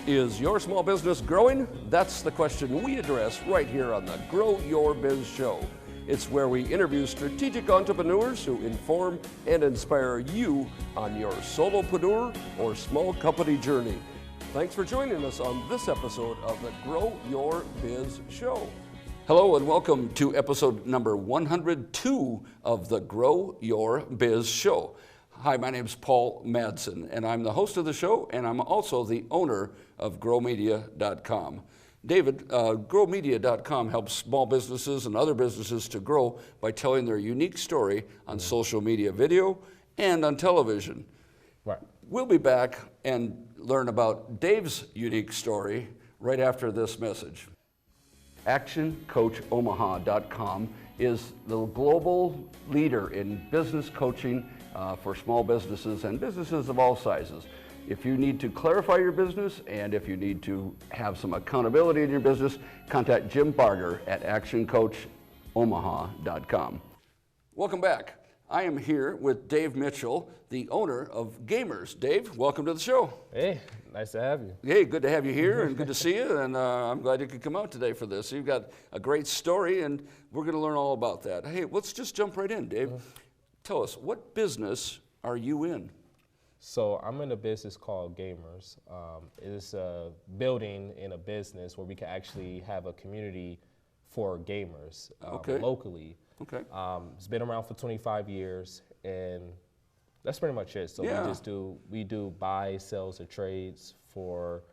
Is your small business growing? That's the question we address right here on the Grow Your Biz Show. It's where we interview strategic entrepreneurs who inform and inspire you on your solopreneur or small company journey. Thanks for joining us on this episode of the Grow Your Biz Show. Hello and welcome to episode number 102 of the Grow Your Biz Show. Hi, my name is Paul Madsen, and I'm the host of the show, and I'm also the owner of growmedia.com. David, growmedia.com helps small businesses and other businesses to grow by telling their unique story on social media video and on television. Right. We'll be back and learn about Dave's unique story right after this message. ActionCoachOmaha.com is the global leader in business coaching for small businesses and businesses of all sizes. If you need to clarify your business and if you need to have some accountability in your business, contact Jim Barger at ActionCoachOmaha.com. Welcome back. I am here with Dave Mitchell, the owner of Gamers. Dave, welcome to the show. Hey, nice to have you. Hey, good to have you here and good to see you, and I'm glad you could come out today for this. You've got a great story, and we're going to learn all about that. Hey, let's just jump right in, Dave. Tell us, what business are you in? So I'm in a business called Gamers. It's a building in a business where we can actually have a community for gamers locally. Okay. It's been around for 25 years, and that's pretty much it. So we do buy, sales, or trades for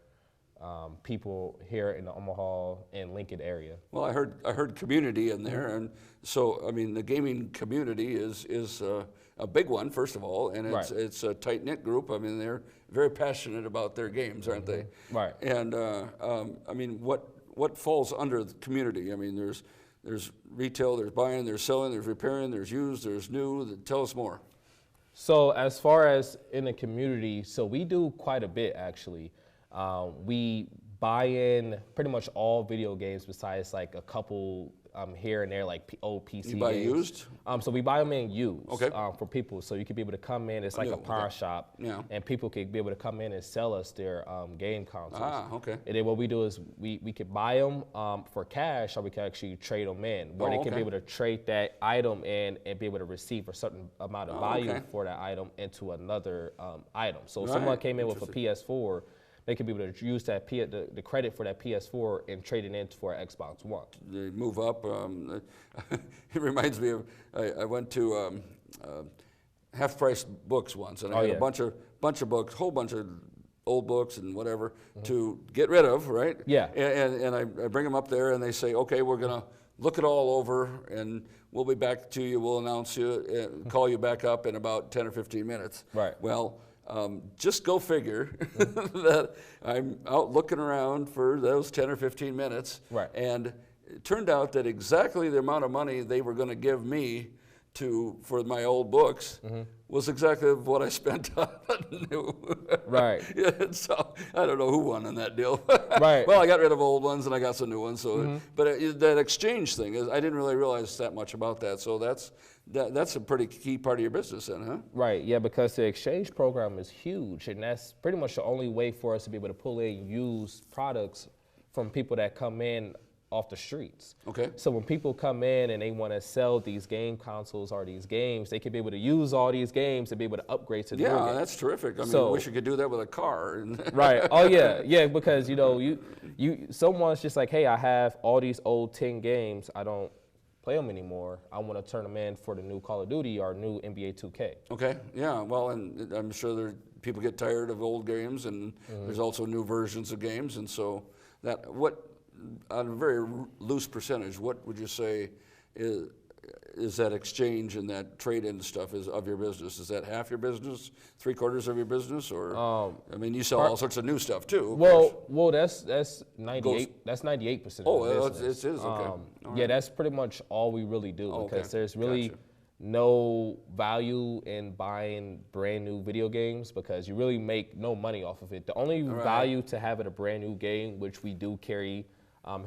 people here in the Omaha and Lincoln area. Well, I heard community in there, and so I mean the gaming community is a big one, first of all, and it's a tight knit group. I mean they're very passionate about their games, aren't they? Right. And I mean what falls under the community? I mean there's retail, there's buying, there's selling, there's repairing, there's used, there's new. Tell us more. So as far as in the community, so we do quite a bit actually. We buy in pretty much all video games besides like a couple here and there, like old PC You buy games. used? So we buy them in used for people. So you could be able to come in, it's like a pawn shop, and people could be able to come in and sell us their game consoles. And then what we do is we could buy them for cash, or we can actually trade them in, where they can be able to trade that item in and be able to receive a certain amount of value for that item into another item. So if someone came in with a PS4, they could be able to use that the credit for that PS4 and trade it in for an Xbox One. They move up. It reminds me of I went to Half Price Books once, and I had a bunch of books, whole bunch of old books and whatever to get rid of, right? Yeah. And I bring them up there, and they say, okay, we're gonna look it all over, and we'll be back to you. We'll announce you, call you back up in about 10 or 15 minutes. Right. Well. Just go figure that I'm out looking around for those 10 or 15 minutes. Right. And it turned out that exactly the amount of money they were going to give me for my old books was exactly what I spent on new. Right. So I don't know who won in that deal. Right. Well, I got rid of old ones and I got some new ones. So, but that exchange thing, I didn't really realize that much about that. So that's a pretty key part of your business then, huh? Right, yeah, because the exchange program is huge, and that's pretty much the only way for us to be able to pull in used products from people that come in off the streets. Okay. So when people come in and they want to sell these game consoles or these games, they can be able to use all these games and be able to upgrade to the new games. That's terrific. I mean, I wish you could do that with a car. Right. Oh yeah, because you someone's just like, hey, I have all these old 10 games. I don't play them anymore. I want to turn them in for the new Call of Duty or new NBA 2K. Okay, yeah, well, and I'm sure people get tired of old games, and there's also new versions of games, and so on a very loose percentage, what would you say is that exchange and that trade-in stuff of your business? Is that half your business, 3/4 of your business, or I mean, you sell all sorts of new stuff too. Well, that's 98. That's 98% of the business. It is okay. Yeah, that's pretty much all we really do because there's really no value in buying brand new video games because you really make no money off of it. The only value to having a brand new game, which we do carry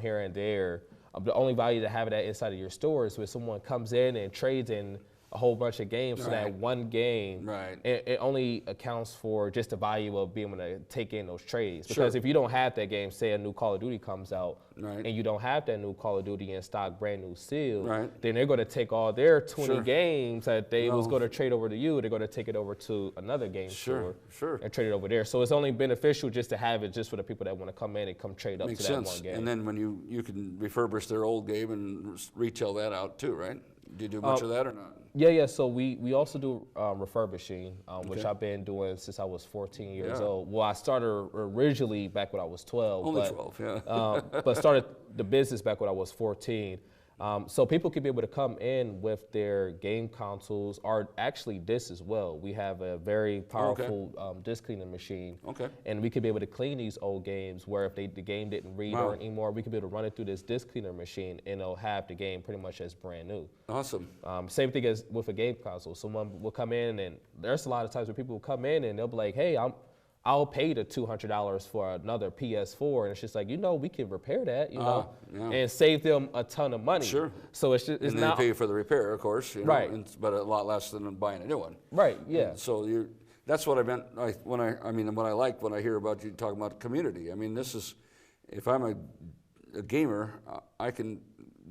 here and there, the only value to having that inside of your store is when someone comes in and trades in a whole bunch of games, so that one game, right, it only accounts for just the value of being able to take in those trades. Because if you don't have that game, say a new Call of Duty comes out, and you don't have that new Call of Duty in stock, brand new seal, then they're going to take all their 20 games that they was going to trade over to you, they're going to take it over to another game store and trade it over there. So it's only beneficial just to have it just for the people that want to come in and come trade up to that one game. And then when you can refurbish their old game and retail that out too, right? Do you do much of that or not? Yeah. So we also do refurbishing, which I've been doing since I was 14 years old. Well, I started originally back when I was 12. Only 12, yeah. But started the business back when I was 14. So people could be able to come in with their game consoles, or actually discs as well. We have a very powerful disc cleaning machine. And we could be able to clean these old games where if the game didn't read or anymore, we could be able to run it through this disc cleaner machine and it'll have the game pretty much as brand new. Awesome. Same thing as with a game console. Someone will come in, and there's a lot of times where people will come in and they'll be like, hey, I'll pay the $200 for another PS4, and it's just like, we can repair that, and save them a ton of money. So it's just, and then you pay for the repair, of course, but a lot less than buying a new one. And so that's what I meant when I like when I hear about you talking about community. I mean, this is, if I'm a gamer, I can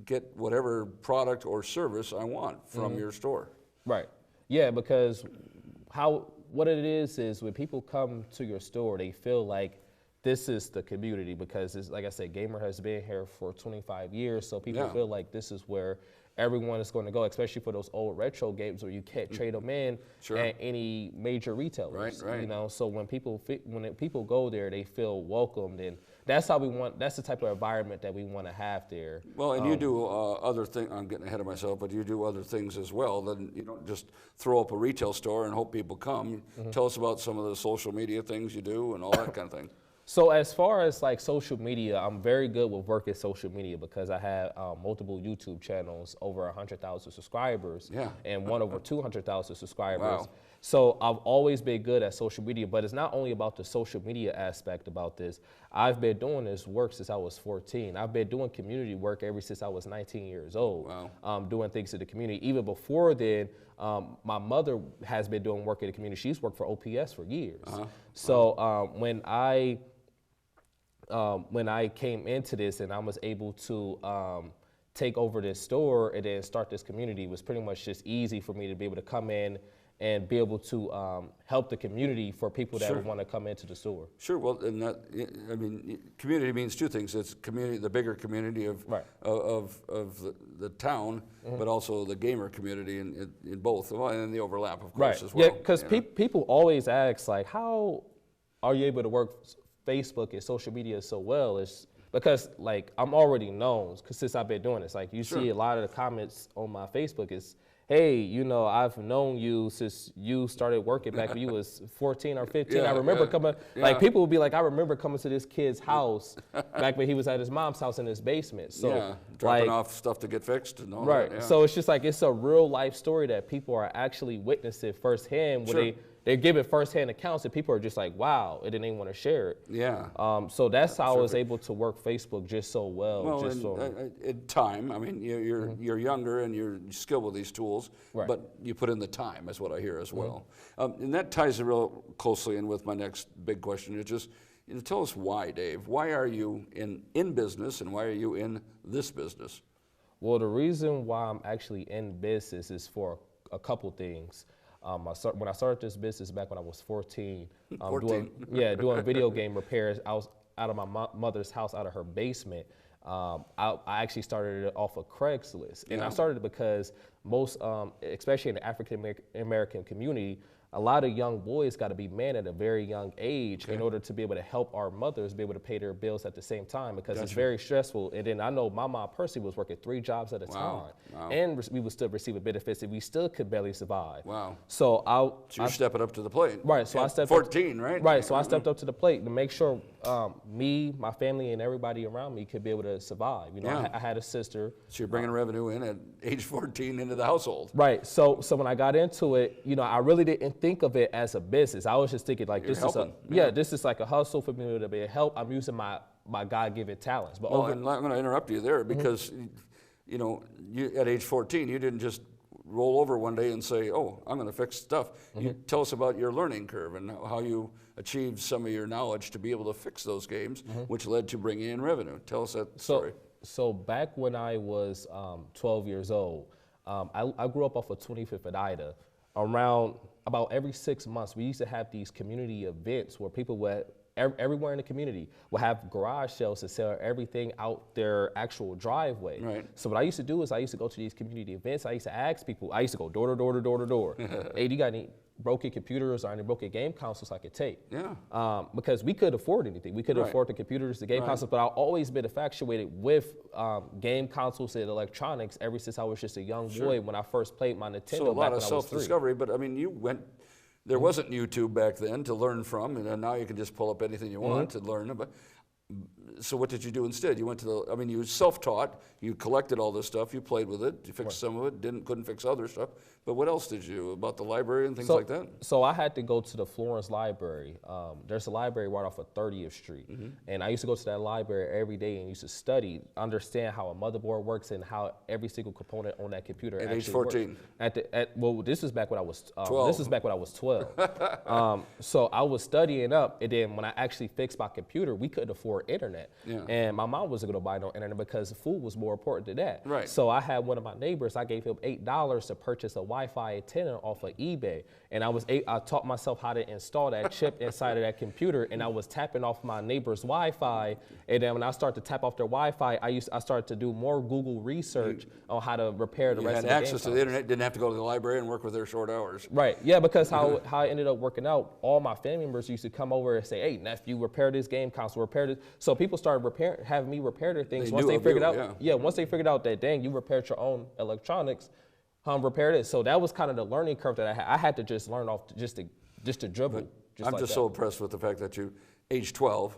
get whatever product or service I want from your store. Yeah, because what it is when people come to your store, they feel like this is the community, because it's, like I said, Gamer has been here for 25 years, so people feel like this is where everyone is going to go, especially for those old retro games where you can't trade them in at any major retailers. So when people go there, they feel welcomed, and that's how we want. That's the type of environment that we want to have there. Well, and you do other things. I'm getting ahead of myself, but you do other things as well. Then you don't just throw up a retail store and hope people come. Tell us about some of the social media things you do and all that kind of thing. So as far as like social media, I'm very good with working social media because I have multiple YouTube channels, over 100,000 subscribers, and one over 200,000 subscribers. So I've always been good at social media, but it's not only about the social media aspect about this. I've been doing this work since I was 14. I've been doing community work ever since I was 19 years old, doing things in the community. Even before then, my mother has been doing work in the community. She's worked for OPS for years. So when I came into this and I was able to take over this store and then start this community, it was pretty much just easy for me to be able to come in and be able to help the community for people that want to come into the store. Well, and that, I mean, community means two things. It's community, the bigger community of the town, but also the gamer community in both, and the overlap, of course, as well. Yeah, because people always ask, like, how are you able to work Facebook and social media so well? Is because, like, I'm already known since I've been doing this. Like, you see a lot of the comments on my Facebook is, hey, I've known you since you started working back when you was 14 or 15. I remember coming, like, people would be like, I remember coming to this kid's house back when he was at his mom's house in his basement. So dropping off stuff to get fixed and all that. So it's just like, it's a real life story that people are actually witnessing firsthand, where they're giving firsthand accounts, and people are just like, wow, and then they want to share it. So that's how I was able to work Facebook just so well. Well, in time, I mean, you're younger and you're skilled with these tools, but you put in the time, is what I hear as well. And that ties real closely in with my next big question. It's just, tell us why, Dave. Why are you in business, and why are you in this business? Well, the reason why I'm actually in business is for a couple things. When I started this business back when I was 14, doing video game repairs, I was out of my mother's house, out of her basement. I actually started it off of Craigslist. And I started it because most, especially in the African American community, a lot of young boys got to be men at a very young age in order to be able to help our mothers be able to pay their bills at the same time, because it's very stressful. And then I know my mom personally was working 3 jobs at a time, and we would still receive benefits, and we still could barely survive. So you're stepping up to the plate. So I stepped 14, right? So I stepped up to the plate to make sure me, my family, and everybody around me could be able to survive. I had a sister. So you're bringing revenue in at age 14 into the household. So when I got into it, I really didn't think of it as a business. I was just thinking like, this is like a hustle for me to be a help. I'm using my God-given talents. But I'm going to interrupt you there because, you at age 14, you didn't just roll over one day and say, oh, I'm going to fix stuff. You tell us about your learning curve and how you achieved some of your knowledge to be able to fix those games, which led to bringing in revenue. Tell us that story. So back when I was 12 years old, I grew up off of 25th and Ida. Around about every 6 months, we used to have these community events where people would, everywhere in the community, would have garage sales to sell everything out their actual driveway. Right. So what I used to do is I used to go to these community events. I used to ask people, I used to go door to door to door to door. Hey, do you got any broken computers or any broken game consoles I could take? Yeah. Because we could afford anything. We could afford the computers, the game consoles, but I've always been infatuated with game consoles and electronics ever since I was just a young boy when I first played my Nintendo. So a lot of self-discovery, but I mean, you went, there wasn't YouTube back then to learn from, and now you can just pull up anything you want to learn. But so what did you do instead? You went to the, I mean, you self-taught, you collected all this stuff, you played with it, you fixed some of it, couldn't fix other stuff. But what else did you do about the library and things like that? So I had to go to the Florence Library. There's a library right off of 30th Street. And I used to go to that library every day and used to study, understand how a motherboard works and how every single component on that computer at actually age 14? Works. Well, this was back when I was 12. This was back when I was 12. So I was studying up, and then when I actually fixed my computer, we couldn't afford internet. And my mom wasn't going to buy no internet because food was more important than that. Right. So I had one of my neighbors, I gave him $8 to purchase a Wi-Fi antenna off of eBay. And I taught myself how to install that chip inside of that computer, and I was tapping off my neighbor's Wi-Fi. And then when I started to tap off their Wi-Fi, I started to do more Google research on how to repair the rest of the game. You had access to the internet, didn't have to go to the library and work with their short hours. Right, yeah, because how I ended up working out, all my family members used to come over and say, hey, nephew, repair this game console, repair this. So people started having me repair their things. Once they figured out that, dang, you repaired your own electronics, repaired it. So that was kind of the learning curve that I had. I had to just learn off just to dribble. I'm just so impressed with the fact that you, age 12,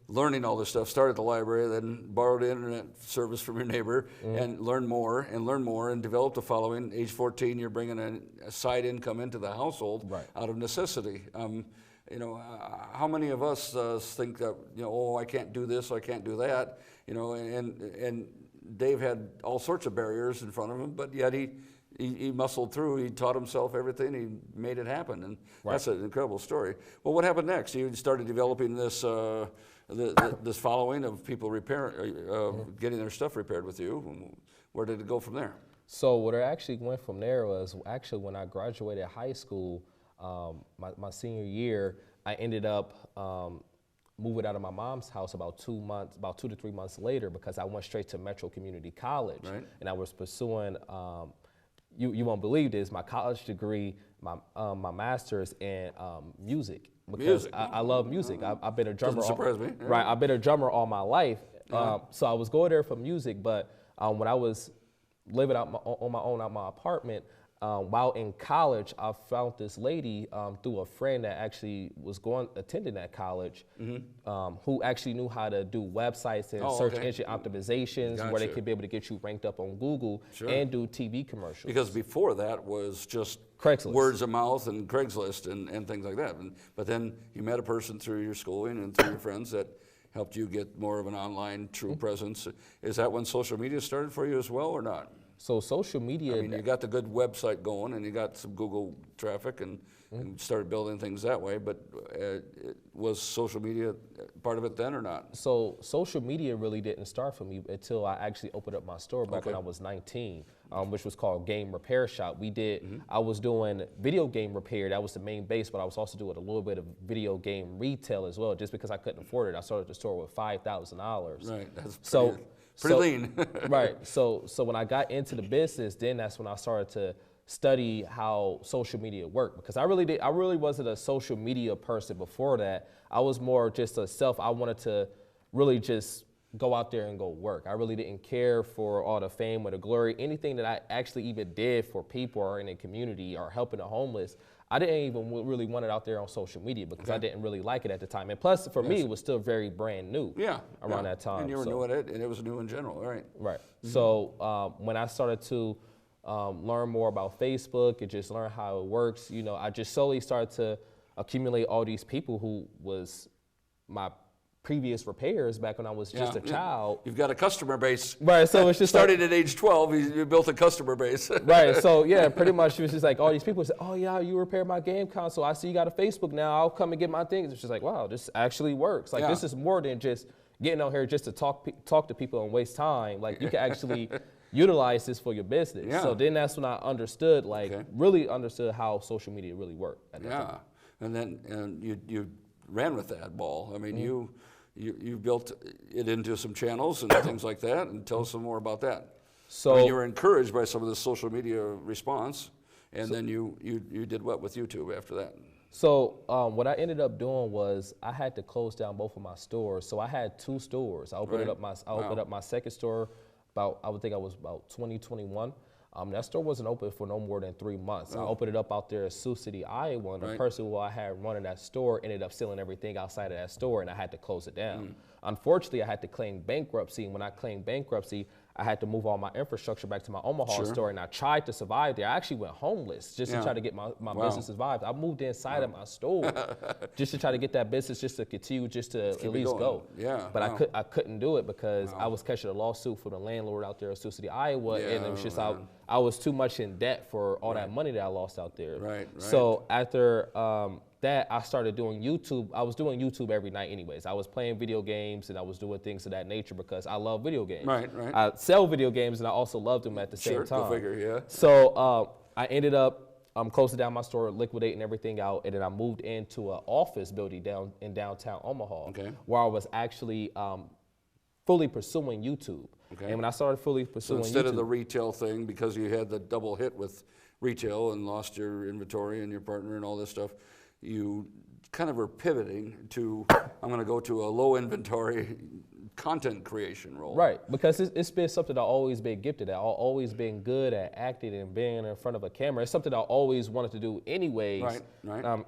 learning all this stuff, started the library, then borrowed the internet service from your neighbor, and learned more, and developed a following. Age 14, you're bringing a side income into the household out of necessity. You know, how many of us think that, you know, oh, I can't do this, I can't do that, you know, and Dave had all sorts of barriers in front of him, but yet he muscled through, he taught himself everything, he made it happen, and that's an incredible story. Well, what happened next? You started developing this this following of people getting their stuff repaired with you. Where did it go from there? So what it actually went from there was actually when I graduated high school, my senior year, I ended up moving out of my mom's house about 2 to 3 months later, because I went straight to Metro Community College, and I was pursuing. You won't believe this, my college degree, my master's in music, because I love music. I've been a drummer. Doesn't surprise me. Yeah. Right, I've been a drummer all my life. So I was going there for music, but when I was living on my own out my apartment, while in college, I found this lady through a friend that actually was attending that college, who actually knew how to do websites and search engine optimizations, where they could be able to get you ranked up on Google and do TV commercials. Because before that was just Craigslist. Words of mouth and Craigslist and things like that. But then you met a person through your schooling and through your friends that helped you get more of an online true presence. Is that when social media started for you as well, or not? So social media, I mean, you got the good website going, and you got some Google traffic, and started building things that way. But was social media part of it then, or not? So social media really didn't start for me until I actually opened up my store back when I was 19, which was called Game Repair Shop. I was doing video game repair. That was the main base, but I was also doing a little bit of video game retail as well, just because I couldn't afford it. I started the store with $5,000. Right. That's pretty lean. Right. So when I got into the business, then that's when I started to study how social media worked, because I really wasn't a social media person before that. I was more just I wanted to really just go out there and go work. I really didn't care for all the fame or the glory, anything that I actually even did for people or in the community or helping the homeless. I didn't even really want it out there on social media, because I didn't really like it at the time. And plus, for me, it was still very brand new around that time. And you were new at it, and it was new in general, right? Right. So when I started to learn more about Facebook and just learn how it works, I just slowly started to accumulate all these people who was my previous repairs back when I was just a child. You've got a customer base. Right, so it's just started at age 12, you built a customer base. Right, so yeah, pretty much she was just like, all these people say, oh yeah, you repaired my game console. I see you got a Facebook now. I'll come and get my things. It's just like, wow, this actually works. Like this is more than just getting out here just to talk to people and waste time. Like you can actually utilize this for your business. Yeah. So then that's when I understood, really understood how social media really worked at that time. And then you ran with that ball. I mean, you built it into some channels and things like that, and tell us some more about that. So I mean, you were encouraged by some of the social media response, and then you did what with YouTube after that? So what I ended up doing was I had to close down both of my stores. So I had 2 stores. I opened up my second store I would think I was about 2021. That store wasn't open for no more than 3 months. I opened it up out there in Sioux City, Iowa. And the person who I had running that store ended up selling everything outside of that store, and I had to close it down. Unfortunately, I had to claim bankruptcy. And when I claimed bankruptcy, I had to move all my infrastructure back to my Omaha store, and I tried to survive there. I actually went homeless just to try to get my business survived. I moved inside of my store just to try to get that business just to continue, just to at least go. But I couldn't do it because I was catching a lawsuit from the landlord out there in Sioux City, Iowa, and it was just I was too much in debt for all that money that I lost out there. So after that, I started doing YouTube. I was doing YouTube every night anyways. I was playing video games and I was doing things of that nature because I love video games. I sell video games and I also love them at the same time. Go figure, So I ended up closing down my store, liquidating everything out, and then I moved into an office building down in downtown Omaha where I was actually fully pursuing YouTube. And when I started fully pursuing YouTube. So instead of the retail thing, because you had the double hit with retail and lost your inventory and your partner and all this stuff, you kind of are pivoting to, I'm going to go to a low inventory content creation role. Right, because it's been something I've always been gifted at. I've always been good at acting and being in front of a camera. It's something I always wanted to do anyways,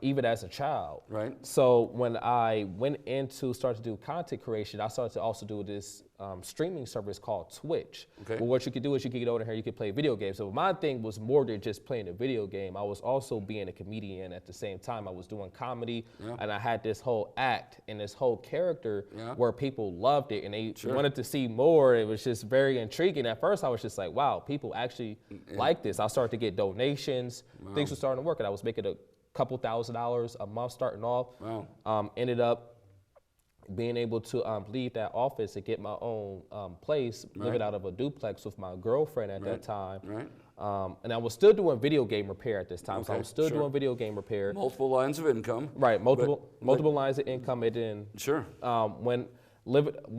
even as a child. So when I went into start to do content creation, I started to also do this streaming service called Twitch. Well, what you could do is you could get over here, you could play video games. So my thing was more than just playing a video game. I was also being a comedian at the same time. I was doing comedy, and I had this whole act and this whole character where people loved it and they wanted to see more. It was just very intriguing. At first, I was just like, wow, people actually like this. I started to get donations. Things were starting to work, and I was making a couple $1,000s a month starting off. Ended up being able to leave that office and get my own place, living out of a duplex with my girlfriend at that time. And I was still doing video game repair at this time. So I was still doing video game repair. Multiple lines of income. Multiple lines of income. And then when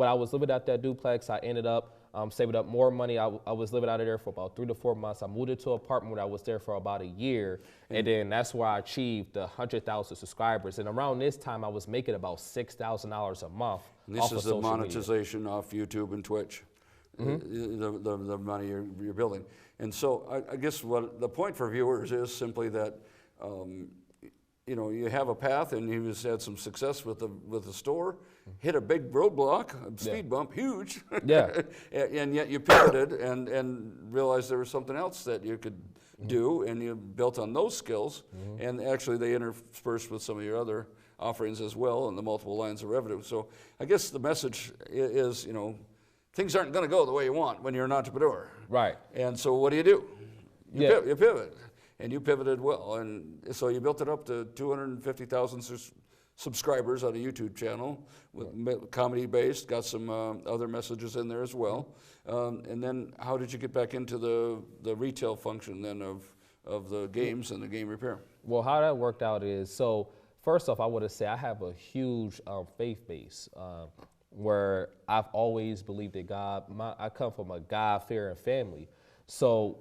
I was living out that duplex, I ended up saving up more money. I was living out of there for about 3 to 4 months. I moved into an apartment where I was there for about a year. And then that's where I achieved the 100,000 subscribers. And around this time, I was making about $6,000 a month. And this is the monetization off YouTube and Twitch, the money you're building. And so I guess what the point for viewers is simply that you have a path, and you just had some success with the store, hit a big roadblock, a speed bump, huge. And yet you pivoted and realized there was something else that you could do, and you built on those skills. And actually, they interspersed with some of your other offerings as well, and the multiple lines of revenue. So I guess the message is, things aren't going to go the way you want when you're an entrepreneur. And so what do? You pivot. And you pivoted well, and so you built it up to 250,000 subscribers on a YouTube channel, with comedy-based, got some other messages in there as well. And then how did you get back into the retail function then of the games and the game repair? Well, how that worked out is, so first off, I would say I have a huge faith base where I've always believed that God, I come from a God-fearing family. So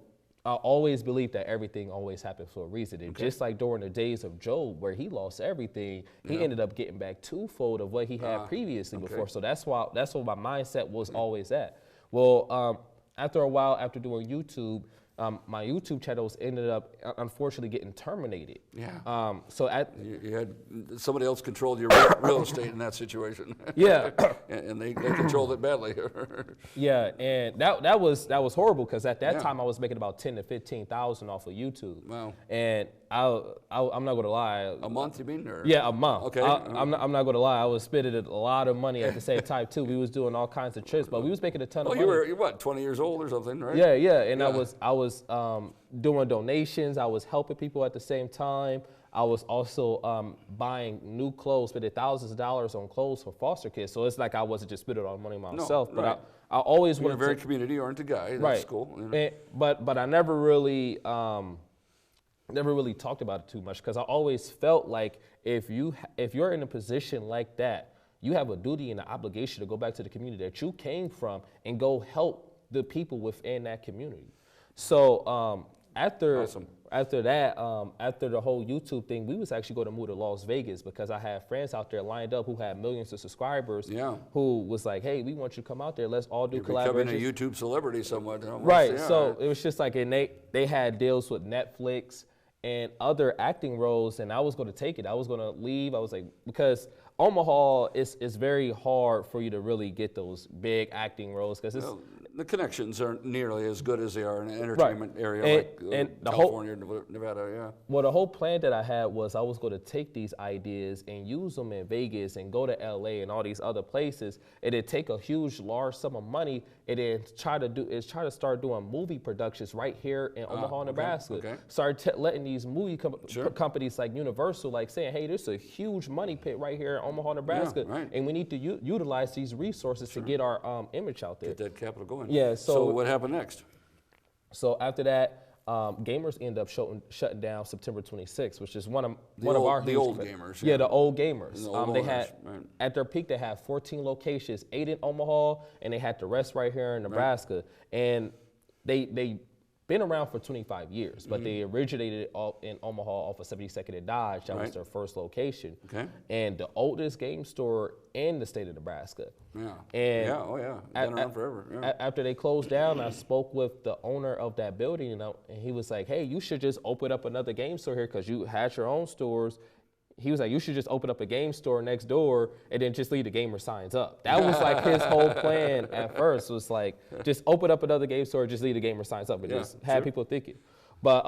I always believed that everything always happens for a reason. And just like during the days of Job, where he lost everything, he ended up getting back twofold of what he had previously before. So that's what my mindset was always at. Well, after a while, after doing YouTube, my YouTube channels ended up unfortunately getting terminated. Yeah. So you had somebody else controlled your real estate in that situation. Yeah. and they controlled it badly. Yeah, and that was horrible because at that time I was making about 10 to 15,000 off of YouTube. Wow. And I'm not gonna lie. A month, you mean? Or? Yeah, a month. Okay. I'm not gonna lie. I was spending a lot of money at the same time too. We was doing all kinds of trips, but we was making a ton of money. You're what, 20 years old or something, right? Yeah. And I was doing donations. I was helping people at the same time. I was also buying new clothes, spending thousands of dollars on clothes for foster kids. So it's like I wasn't just spending all the money myself, but I always wanted to. You're a very community-oriented guy. That's cool. You know? But I never really talked about it too much because I always felt like if you're in a position like that, you have a duty and an obligation to go back to the community that you came from and go help the people within that community. So after that, after the whole YouTube thing, we was actually going to move to Las Vegas because I had friends out there lined up who had millions of subscribers. Yeah. Who was like, hey, we want you to come out there. Let's all do collaborations. You're becoming a YouTube celebrity somewhat. Almost. Right. Yeah. So it was just like, and they had deals with Netflix and other acting roles, and I was going to take it. I was going to leave. I was like, because Omaha is very hard for you to really get those big acting roles because it's. The connections aren't nearly as good as they are in an entertainment area like California, Nevada, yeah. Well, the whole plan that I had was I was going to take these ideas and use them in Vegas and go to LA and all these other places, and then take a huge, large sum of money and then try to start doing movie productions right here in Omaha, Nebraska. Okay. Start letting these movie companies like Universal, like saying, hey, there's a huge money pit right here in Omaha, Nebraska, and we need to utilize these resources to get our image out there. Get that capital going. Yeah. So what happened next? So after that, Gamers ended up shutting down September 26th, which is one of our the old Gamers. Yeah, the old Gamers. They had at their peak they had 14 locations, 8 in Omaha, and they had the rest right here in Nebraska. And they been around for 25 years, but they originated in Omaha off of 72nd and Dodge. That was their first location. Okay. And the oldest game store in the state of Nebraska. Yeah. And been around forever. Yeah. After they closed down, I spoke with the owner of that building, and he was like, hey, you should just open up another game store here because you had your own stores. He was like, you should just open up a game store next door and then just leave the gamer signs up. That was like his whole plan at first, was like, just open up another game store, just leave the gamer signs up, and just have people thinking. But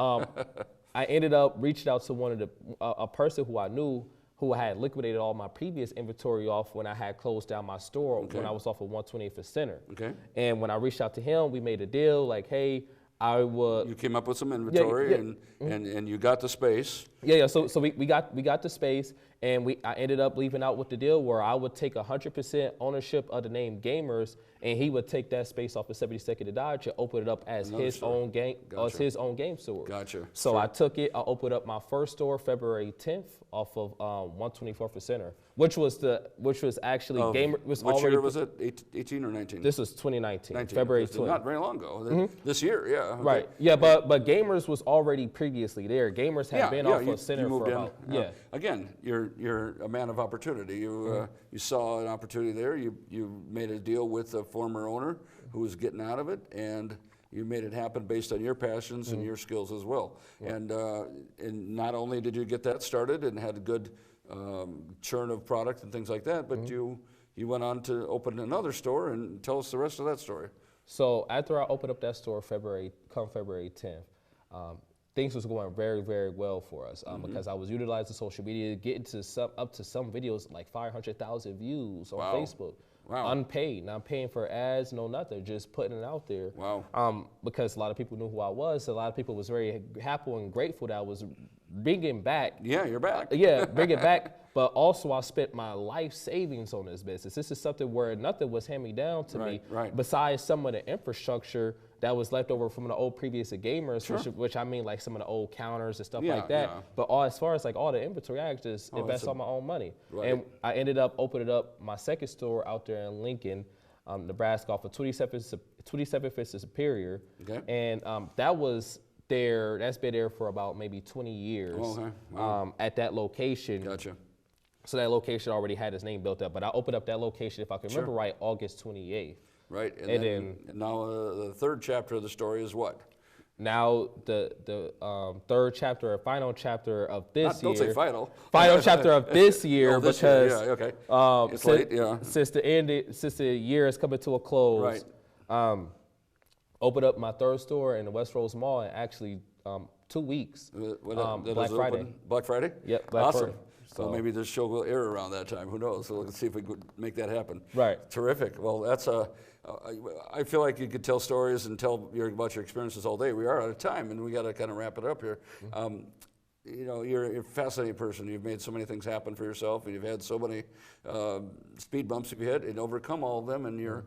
I ended up reaching out to a person who I knew who had liquidated all my previous inventory off when I had closed down my store when I was off of 128th Center. Okay. And when I reached out to him, we made a deal like, hey, you came up with some inventory and you got the space. Yeah. So we got the space, and I ended up leaving out with the deal where I would take 100% ownership of the name Gamers, and he would take that space off of 72nd and Dodge and open it up as his own game store. Gotcha. So I took it. I opened up my first store February 10th off of 124th Center, which was actually Gamer. Which year was it? 18 or 19? This was 2019. February 20. Not very long ago. This year, yeah. Okay. Right. Yeah, but Gamers was already previously there. Gamers had been off of Center for about. Yeah. Again, you're a man of opportunity. You saw an opportunity there. You made a deal with a former owner who was getting out of it, and you made it happen based on your passions and your skills as well. Yeah. And not only did you get that started and had a good churn of product and things like that, but you went on to open another store, and tell us the rest of that story. So after I opened up that store February 10th, things was going very, very well for us because I was utilizing social media, getting up to some videos like 500,000 views on Facebook. Wow. Unpaid, not paying for ads, no nothing, just putting it out there. Wow. Because a lot of people knew who I was. A lot of people was very happy and grateful that I was bringing back. Yeah, you're back. Bring it back. But also I spent my life savings on this business. This is something where nothing was handed down to me besides some of the infrastructure that was left over from the old previous Gamers, which I mean like some of the old counters and stuff like that. Yeah. But as far as like all the inventory, I just invest all my own money. Right. And I ended up opening up my second store out there in Lincoln, Nebraska off of 27th and Superior. Okay. And that's been there for about maybe 20 years at that location. Gotcha. So that location already had its name built up, but I opened up that location, if I can remember right, August 28th. Right, and then now the third chapter of the story is what? now the third chapter or final chapter of this year. Don't say final. Final chapter of this year this because year. Yeah, okay. It's late, yeah. Since the year is coming to a close, right. Opened up my third store in the Westroads Mall in actually 2 weeks. Black Friday. Open? Black Friday? Yep. Black awesome. Friday. So maybe this show will air around that time. Who knows? So let's see if we could make that happen. Right. Terrific. Well, that's I feel like you could tell stories and tell about your experiences all day. We are out of time, and we got to kind of wrap it up here. Mm-hmm. You know, you're a fascinating person. You've made so many things happen for yourself, and you've had so many speed bumps you've hit and overcome all of them, and you're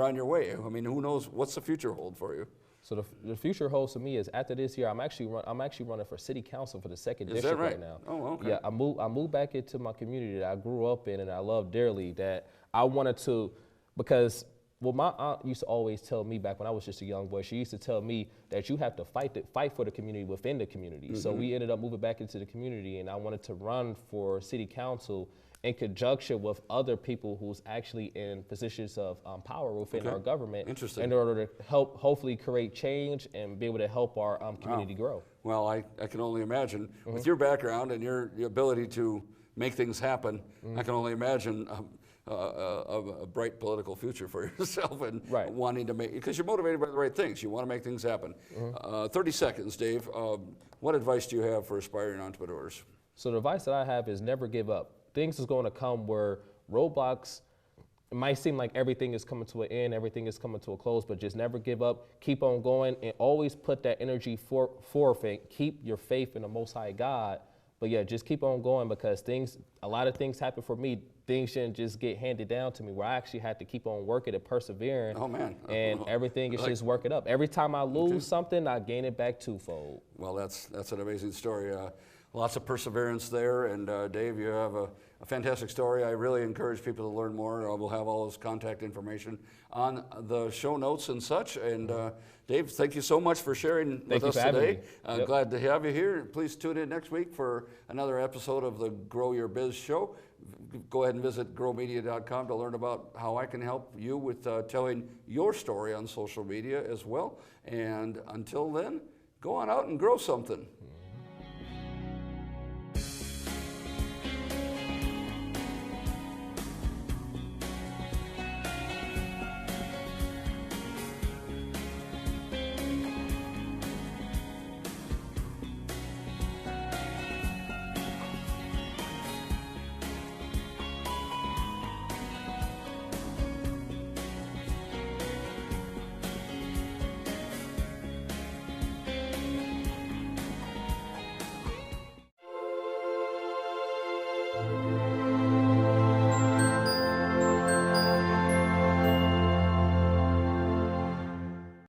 on your way. I mean, who knows what's the future hold for you? So the future holds for me is after this year, I'm actually running for city council for the 2nd district that right now. Oh, okay. Yeah, I moved back into my community that I grew up in and I love dearly. That I wanted to, because my aunt used to always tell me back when I was just a young boy. She used to tell me that you have to fight for the community within the community. Mm-hmm. So we ended up moving back into the community, and I wanted to run for city council in conjunction with other people who's actually in positions of power within our government. Interesting. In order to help hopefully create change and be able to help our community grow. Well, I can only imagine, with your background and your ability to make things happen, I can only imagine a bright political future for yourself and wanting to make, because you're motivated by the right things. You want to make things happen. 30 seconds, Dave. What advice do you have for aspiring entrepreneurs? So the advice that I have is never give up. Things is going to come where roadblocks, it might seem like everything is coming to an end, everything is coming to a close, but just never give up, keep on going, and always put that energy forth and keep your faith in the Most High God. But yeah, just keep on going, because a lot of things happen for me. Things shouldn't just get handed down to me, where I actually had to keep on working and persevering. Oh, man. And everything is just working up. Every time I lose something, I gain it back twofold. Well, that's an amazing story. Lots of perseverance there, and Dave, you have a fantastic story. I really encourage people to learn more. We'll have all his contact information on the show notes and such. And Dave, thank you so much for sharing with us today. Glad to have you here. Please tune in next week for another episode of the Grow Your Biz show. Go ahead and visit growmedia.com to learn about how I can help you with telling your story on social media as well. And until then, go on out and grow something.